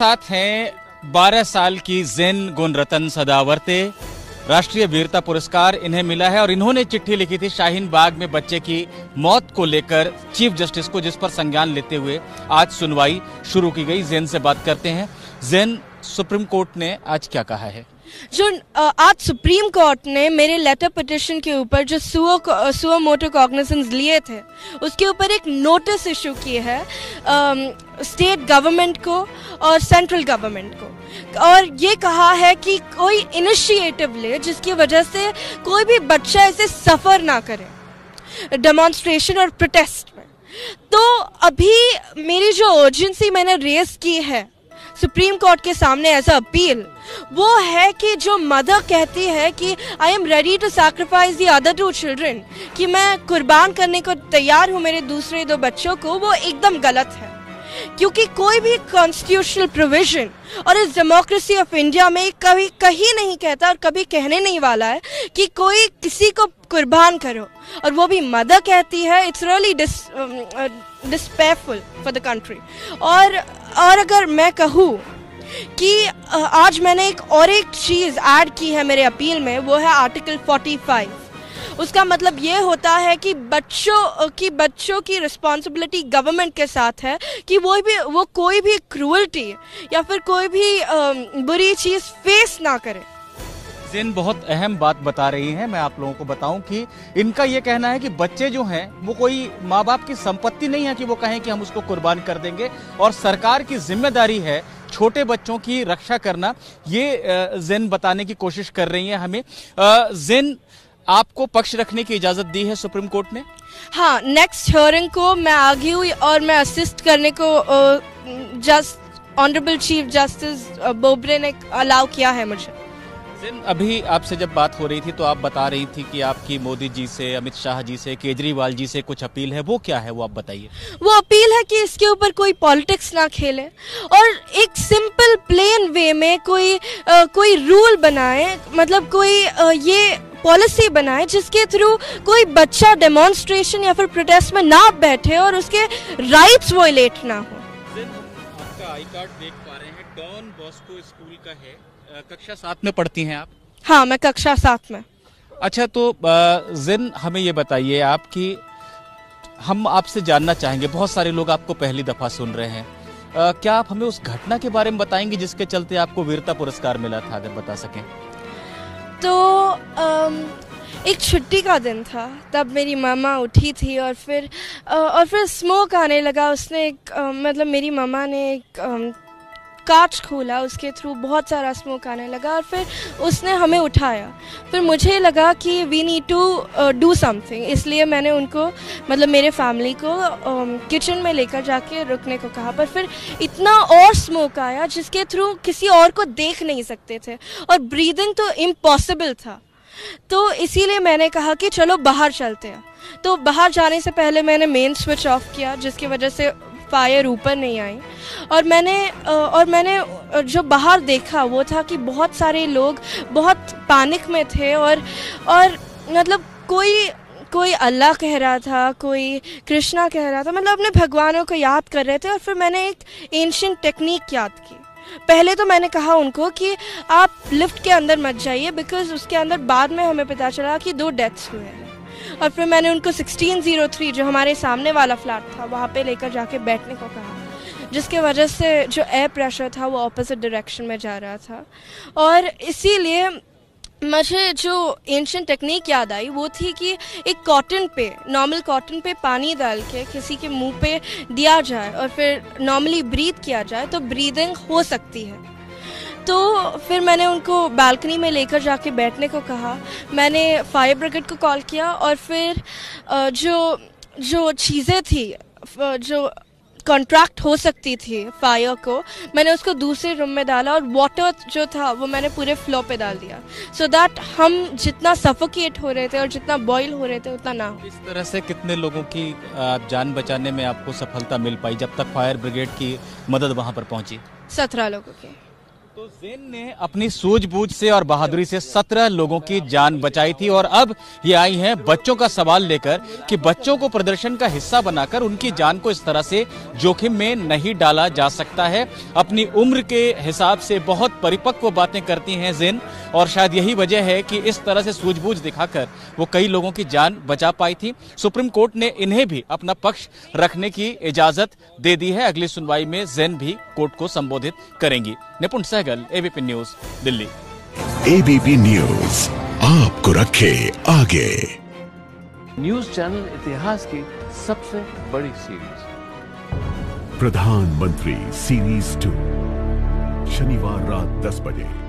साथ हैं 12 साल की ज़ेन गुणरतन सदावर्ते। राष्ट्रीय वीरता पुरस्कार इन्हें मिला है और इन्होंने चिट्ठी लिखी थी शाहीन बाग में बच्चे की मौत को लेकर चीफ जस्टिस को, जिस पर संज्ञान लेते हुए आज सुनवाई शुरू की गई। ज़ेन से बात करते हैं। ज़ेन, सुप्रीम कोर्ट ने आज क्या कहा है? जो आज सुप्रीम कोर्ट ने मेरे लेटर पिटिशन के ऊपर जो सुओ मोटो कॉग्निजेंस लिए थे, उसके ऊपर एक नोटिस इशू की है स्टेट गवर्नमेंट को और सेंट्रल गवर्नमेंट को, और ये कहा है कि कोई इनिशिएटिव ले जिसकी वजह से कोई भी बच्चा ऐसे सफ़र ना करे डेमोन्स्ट्रेशन और प्रोटेस्ट में। तो अभी मेरी जो अर्जेंसी मैंने रेज की है सुप्रीम कोर्ट के सामने एज अ अपील, वो है कि जो मदर कहती है कि I am ready to sacrifice the other 2 children, कि मैं कुर्बान करने को तैयार हूँ मेरे दूसरे 2 बच्चों को, वो एकदम गलत है। क्योंकि कोई भी कॉन्स्टिट्यूशनल प्रोविजन और इस डेमोक्रेसी ऑफ इंडिया में कभी कहीं नहीं कहता और कभी कहने नहीं वाला है कि कोई किसी को कुर्बान करो, और वो भी मदर कहती है। It's really despairful for the country. और अगर मैं कहूँ कि आज मैंने एक चीज़ ऐड की है मेरे अपील में, वो है आर्टिकल 45। उसका मतलब ये होता है कि बच्चों की रिस्पॉन्सिबिलिटी गवर्नमेंट के साथ है कि वो कोई भी क्रूअल्टी या फिर कोई भी बुरी चीज़ फेस ना करे। ज़ेन बहुत अहम बात बता रही हैं। मैं आप लोगों को बताऊं कि इनका ये कहना है कि बच्चे जो हैं वो कोई माँ बाप की संपत्ति नहीं है कि वो कहें कि हम उसको कुर्बान कर देंगे, और सरकार की जिम्मेदारी है छोटे बच्चों की रक्षा करना। ये ज़ेन बताने की कोशिश कर रही है हमें। ज़ेन, आपको पक्ष रखने की इजाजत दी है सुप्रीम कोर्ट ने? हाँ, नेक्स्ट हियरिंग को मैं आ गई हुई और मैं असिस्ट करने को ऑनरेबल चीफ जस्टिस बोबड़े ने अलाउ किया है मुझे। अभी आपसे जब बात हो रही थी तो आप बता रही थी कि आपकी मोदी जी से, अमित शाह जी से, केजरीवाल जी से कुछ अपील है, वो क्या है, वो आप बताइए। वो अपील है कि इसके ऊपर कोई पॉलिटिक्स ना खेले और एक सिंपल प्लेन वे में कोई रूल बनाए, मतलब कोई ये पॉलिसी बनाए जिसके थ्रू कोई बच्चा डेमोन्स्ट्रेशन या फिर प्रोटेस्ट में ना बैठे और उसके राइट्स वोलेट ना हो। आपका आई कार्ड देख पा रहे हैं, डॉन बॉस्को स्कूल का है। कक्षा 7 में पढ़ती हैं आप? हाँ, मैं कक्षा 7 में। अच्छा, तो ज़ेन हमें ये बताइए आप कि हम आपसे जानना चाहेंगे, बहुत सारे लोग आपको पहली दफा सुन रहे हैं, क्या आप हमें उस घटना के बारे में बताएंगे जिसके चलते आपको वीरता पुरस्कार मिला था, अगर बता सकें? तो एक छुट्टी का दिन था, तब मेरी मामा उठी थी और फिर स्मोक आने लगा। मतलब मेरी मामा ने एक कांच खोला, उसके थ्रू बहुत सारा स्मोक आने लगा और फिर उसने हमें उठाया। फिर मुझे लगा कि we need to do something, इसलिए मैंने उनको, मतलब मेरे फैमिली को किचन में लेकर जाके रुकने को कहा। पर फिर इतना और स्मोक आया जिसके थ्रू किसी और को देख नहीं सकते थे और ब्रीदिंग तो इम्पॉसिबल था। तो इसीलिए मैंने कहा कि चलो बाहर चलते हैं। तो बाहर जाने से पहले मैंने मेन स्विच ऑफ किया, जिसकी वजह से फायर ऊपर नहीं आई। और मैंने जो बाहर देखा वो था कि बहुत सारे लोग बहुत पैनिक में थे और मतलब कोई अल्लाह कह रहा था, कोई कृष्णा कह रहा था, मतलब अपने भगवानों को याद कर रहे थे। और फिर मैंने एक एंशिएंट टेक्निक याद की। पहले तो मैंने कहा उनको कि आप लिफ्ट के अंदर मत जाइए, बिकॉज उसके अंदर बाद में हमें पता चला कि 2 डेथ्स हुए हैं। और फिर मैंने उनको 1603 जो हमारे सामने वाला फ्लैट था वहाँ पे लेकर जाके बैठने को कहा, जिसके वजह से जो एयर प्रेशर था वो ऑपोजिट डायरेक्शन में जा रहा था। और इसीलिए मुझे जो एंशिएंट टेक्निक याद आई वो थी कि एक नॉर्मल कॉटन पे पानी डाल के किसी के मुंह पे दिया जाए और फिर नॉर्मली ब्रीथ किया जाए तो ब्रीदिंग हो सकती है। तो फिर मैंने उनको बालकनी में लेकर जाके बैठने को कहा। मैंने फायर ब्रिगेड को कॉल किया और फिर जो चीज़ें थी, जो कॉन्ट्रैक्ट हो सकती थी फायर को, मैंने उसको दूसरे रूम में डाला और वाटर जो था वो मैंने पूरे फ्लोर पे डाल दिया, सो दैट हम जितना सफोकेट हो रहे थे और जितना बॉयल हो रहे थे उतना ना हो। इस तरह से कितने लोगों की जान बचाने में आपको सफलता मिल पाई जब तक फायर ब्रिगेड की मदद वहाँ पर पहुँची? 17 लोगों की। तो ज़ेन ने अपनी सूझबूझ से और बहादुरी से 17 लोगों की जान बचाई थी और अब ये आई हैं बच्चों का सवाल लेकर कि बच्चों को प्रदर्शन का हिस्सा बनाकर उनकी जान को इस तरह से जोखिम में नहीं डाला जा सकता है। अपनी उम्र के हिसाब से बहुत परिपक्व बातें करती हैं ज़ेन और शायद यही वजह है कि इस तरह से सूझबूझ दिखाकर वो कई लोगों की जान बचा पाई थी। सुप्रीम कोर्ट ने इन्हें भी अपना पक्ष रखने की इजाजत दे दी है। अगली सुनवाई में ज़ेन भी कोर्ट को संबोधित करेंगी। Nipun Sehgal, ABP news, Delhi. ABP news आपको रखे आगे। न्यूज चैनल इतिहास की सबसे बड़ी सीरीज प्रधानमंत्री सीरीज 2 शनिवार रात 10 बजे।